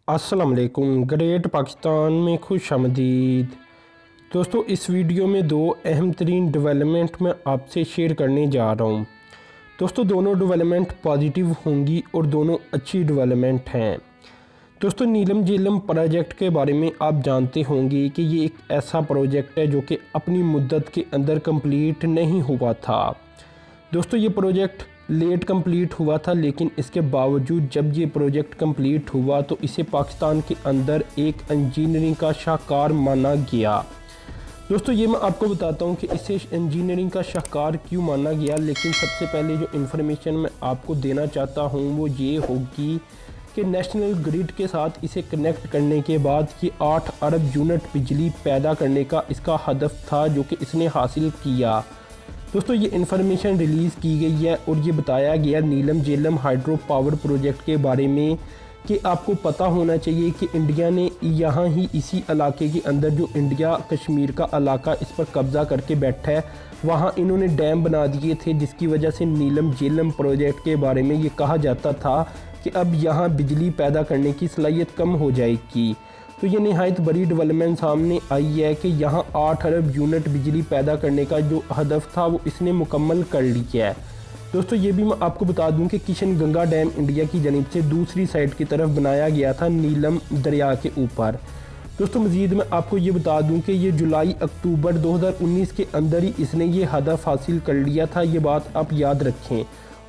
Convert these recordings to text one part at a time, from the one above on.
अस्सलाम वालेकुम। ग्रेट पाकिस्तान में खुश आमदीद। दोस्तों, इस वीडियो में दो अहम तरीन डेवलपमेंट मैं आपसे शेयर करने जा रहा हूँ। दोस्तों, दोनों डेवलपमेंट पॉजिटिव होंगी और दोनों अच्छी डेवलपमेंट हैं। दोस्तों, नीलम झेलम प्रोजेक्ट के बारे में आप जानते होंगे कि ये एक ऐसा प्रोजेक्ट है जो कि अपनी मुद्दत के अंदर कंप्लीट नहीं हुआ था। दोस्तों, ये प्रोजेक्ट लेट कंप्लीट हुआ था, लेकिन इसके बावजूद जब ये प्रोजेक्ट कंप्लीट हुआ तो इसे पाकिस्तान के अंदर एक इंजीनियरिंग का शाहकार माना गया। दोस्तों, ये मैं आपको बताता हूँ कि इसे इंजीनियरिंग का शाहकार क्यों माना गया। लेकिन सबसे पहले जो इन्फॉर्मेशन मैं आपको देना चाहता हूँ वो ये होगी कि नेशनल ग्रिड के साथ इसे कनेक्ट करने के बाद ये 8 अरब यूनिट बिजली पैदा करने का इसका हदफ था, जो कि इसने हासिल किया। दोस्तों, ये इन्फॉर्मेशन रिलीज़ की गई है और ये बताया गया नीलम झेलम हाइड्रो पावर प्रोजेक्ट के बारे में कि आपको पता होना चाहिए कि इंडिया ने यहाँ ही इसी इलाके के अंदर जो इंडिया कश्मीर का इलाका इस पर कब्ज़ा करके बैठा है, वहाँ इन्होंने डैम बना दिए थे, जिसकी वजह से नीलम झेलम प्रोजेक्ट के बारे में ये कहा जाता था कि अब यहाँ बिजली पैदा करने की सलाहियत कम हो जाएगी। तो ये नहायत बड़ी डेवलपमेंट सामने आई है कि यहाँ 8 अरब यूनिट बिजली पैदा करने का जो हदफ था वो इसने मुकम्मल कर लिया है। दोस्तों, ये भी मैं आपको बता दूं कि किशन गंगा डैम इंडिया की जानिब से दूसरी साइड की तरफ बनाया गया था नीलम दरिया के ऊपर। दोस्तों, मज़ीद मैं आपको ये बता दूं कि ये जुलाई अक्टूबर 2019 के अंदर ही इसने ये हदफ हासिल कर लिया था। ये बात आप याद रखें।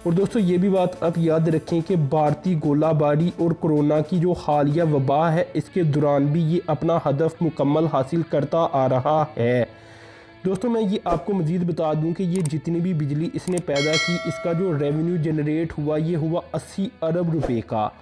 और दोस्तों, ये भी बात आप याद रखें कि भारतीय गोलाबारी और कोरोना की जो हालिया वबा है, इसके दौरान भी ये अपना हदफ मुकम्मल हासिल करता आ रहा है। दोस्तों, मैं ये आपको मज़ीद बता दूं कि ये जितनी भी बिजली इसने पैदा की, इसका जो रेवेन्यू जनरेट हुआ ये हुआ 80 अरब रुपए का।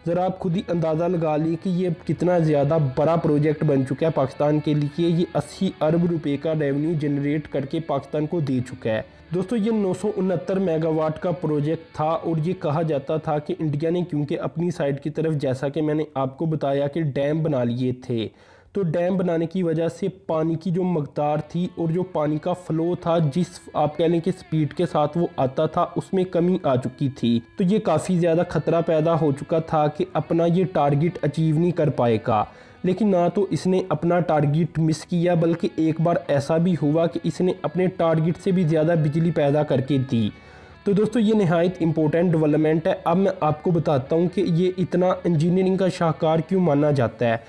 ज़रा आप खुद ही अंदाज़ा लगा लें कि ये कितना ज़्यादा बड़ा प्रोजेक्ट बन चुका है पाकिस्तान के लिए। ये 80 अरब रुपए का रेवेन्यू जनरेट करके पाकिस्तान को दे चुका है। दोस्तों, ये 969 मेगावाट का प्रोजेक्ट था और ये कहा जाता था कि इंडिया ने क्योंकि अपनी साइड की तरफ, जैसा कि मैंने आपको बताया कि डैम बना लिए थे, तो डैम बनाने की वजह से पानी की जो मकदार थी और जो पानी का फ़्लो था, जिस आप कह लें कि स्पीड के साथ वो आता था, उसमें कमी आ चुकी थी। तो ये काफ़ी ज़्यादा ख़तरा पैदा हो चुका था कि अपना ये टारगेट अचीव नहीं कर पाएगा। लेकिन ना तो इसने अपना टारगेट मिस किया, बल्कि एक बार ऐसा भी हुआ कि इसने अपने टारगेट से भी ज़्यादा बिजली पैदा करके दी। तो दोस्तों, ये नहायत इम्पोर्टेंट डेवलपमेंट है। अब मैं आपको बताता हूँ कि ये इतना इंजीनियरिंग का शाहकार क्यों माना जाता है।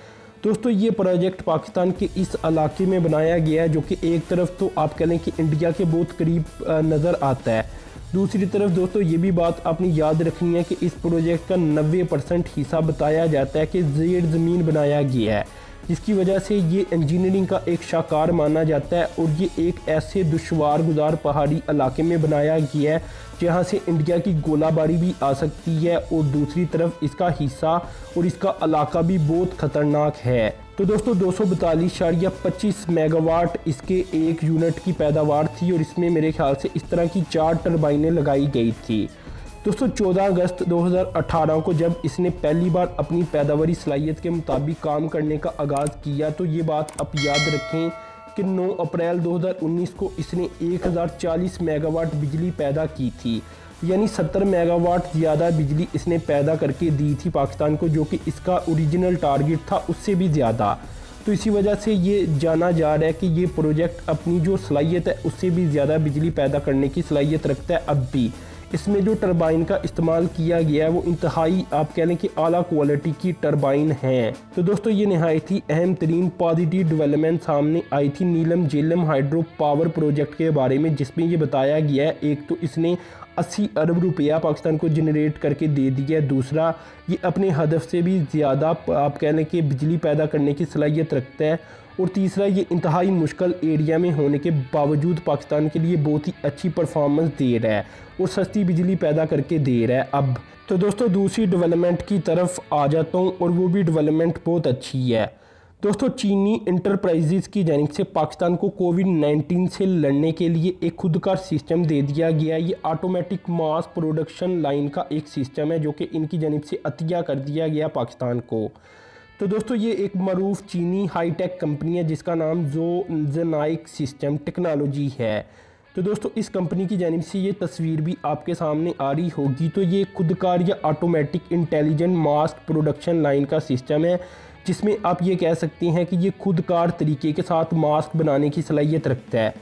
दोस्तों, ये प्रोजेक्ट पाकिस्तान के इस इलाके में बनाया गया है, जो कि एक तरफ तो आप कह लें कि इंडिया के बहुत करीब नज़र आता है। दूसरी तरफ दोस्तों, ये भी बात आपने याद रखनी है कि इस प्रोजेक्ट का 90% हिस्सा बताया जाता है कि ज़ेर ज़मीन बनाया गया है, जिसकी वजह से ये इंजीनियरिंग का एक शाहकार माना जाता है। और ये एक ऐसे दुश्वार गुजार पहाड़ी इलाके में बनाया गया है जहाँ से इंडिया की गोलाबारी भी आ सकती है, और दूसरी तरफ इसका हिस्सा और इसका इलाका भी बहुत ख़तरनाक है। तो दोस्तों, 242.25 मेगावाट इसके एक यूनिट की पैदावार थी और इसमें मेरे ख्याल से इस तरह की 4 टरबाइनें लगाई गई थी। दोस्तों, 14 अगस्त 2018 को जब इसने पहली बार अपनी पैदावारी सलाहियत के मुताबिक काम करने का आगाज़ किया, तो ये बात आप याद रखें कि 9 अप्रैल 2019 को इसने 1040 मेगावाट बिजली पैदा की थी, यानी 70 मेगावाट ज़्यादा बिजली इसने पैदा करके दी थी पाकिस्तान को, जो कि इसका ओरिजिनल टारगेट था उससे भी ज़्यादा। तो इसी वजह से ये जाना जा रहा है कि ये प्रोजेक्ट अपनी जो सलाहियत है उससे भी ज़्यादा बिजली पैदा करने की सलाहियत रखता है। अब भी इसमें जो टरबाइन का इस्तेमाल किया गया है वो इंतहाई आप कह लें कि आला क्वालिटी की टरबाइन है। तो दोस्तों, ये नहायत ही अहम तरीन पॉजिटिव डेवलपमेंट सामने आई थी नीलम झेलम हाइड्रो पावर प्रोजेक्ट के बारे में, जिसमें ये बताया गया है एक तो इसने 80 अरब रुपया पाकिस्तान को जनरेट करके दे दिया है, दूसरा ये अपने हदफ से भी ज़्यादा आप कह लें कि बिजली पैदा करने की सलाहियत रखता है, और तीसरा ये इंतहाई मुश्किल एरिया में होने के बावजूद पाकिस्तान के लिए बहुत ही अच्छी परफॉर्मेंस दे रहा है और सस्ती बिजली पैदा करके दे रहा है। अब तो दोस्तों, दूसरी डेवलपमेंट की तरफ आ जाता हूँ और वो भी डेवलपमेंट बहुत अच्छी है। दोस्तों, चीनी इंटरप्राइजेज़ की जानिब से पाकिस्तान को कोविड-19 से लड़ने के लिए एक खुदकार सिस्टम दे दिया गया। ये ऑटोमेटिक मास प्रोडक्शन लाइन का एक सिस्टम है जो कि इनकी जानिब से अतिया कर दिया गया पाकिस्तान को। तो दोस्तों, ये एक मरूफ चीनी हाईटेक कंपनी है जिसका नाम ज़ोनाइक सिस्टम टेक्नोलॉजी है। तो दोस्तों इस कंपनी की जानिब से ये तस्वीर भी आपके सामने आ रही होगी। तो ये खुदकार या automatic intelligent mask production line का सिस्टम है, जिसमें आप ये कह सकते हैं कि ये खुदकार तरीके के साथ मास्क बनाने की सलाहियत रखता है।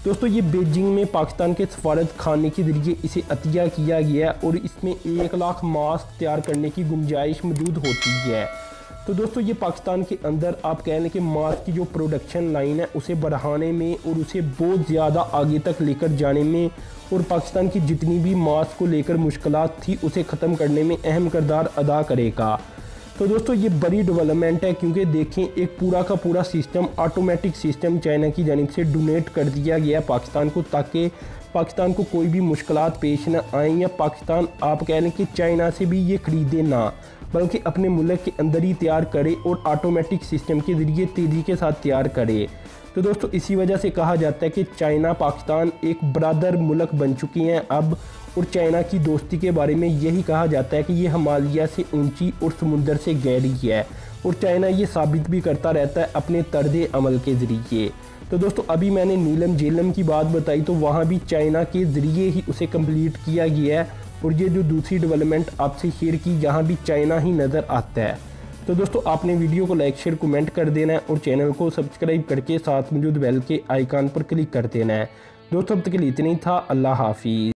दोस्तों ये बीजिंग में पाकिस्तान के सफारत खाने के ज़रिए इसे अतिया किया गया है और इसमें 1 लाख मास्क तैयार करने की गुंजाइश मौजूद होती है। तो दोस्तों ये पाकिस्तान के अंदर आप कह लें कि मास्क की जो प्रोडक्शन लाइन है उसे बढ़ाने में और उसे बहुत ज़्यादा आगे तक लेकर जाने में और पाकिस्तान की जितनी भी मास्क को लेकर मुश्किलात थी उसे ख़त्म करने में अहम किरदार अदा करेगा। तो दोस्तों ये बड़ी डेवलपमेंट है, क्योंकि देखें एक पूरा का पूरा सिस्टम ऑटोमेटिक सिस्टम चाइना की जानिब से डोनेट कर दिया गया पाकिस्तान को, ताकि पाकिस्तान को कोई भी मुश्किलात पेश ना आएँ या पाकिस्तान आप कह लें कि चाइना से भी ये ख़रीदे ना, बल्कि अपने मुल्क के अंदर ही तैयार करे और ऑटोमेटिक सिस्टम के ज़रिए तेज़ी के साथ तैयार करे। तो दोस्तों इसी वजह से कहा जाता है कि चाइना पाकिस्तान एक बरादर मुल्क बन चुके हैं अब, और चाइना की दोस्ती के बारे में यही कहा जाता है कि ये हिमालय से ऊंची और समुंदर से गहरी है, और चाइना ये साबित भी करता रहता है अपने तर्ज अमल के ज़रिए। तो दोस्तों अभी मैंने नीलम झेलम की बात बताई, तो वहाँ भी चाइना के ज़रिए ही उसे कंप्लीट किया गया है, और ये जो दूसरी डेवलपमेंट आपसे शेयर की यहाँ भी चाइना ही नज़र आता है। तो दोस्तों आपने वीडियो को लाइक शेयर कमेंट कर देना है और चैनल को सब्सक्राइब करके साथ मौजूद बेल के आइकन पर क्लिक कर देना है। दोस्तों अब तक के लिए इतना ही था। अल्लाह हाफिज़।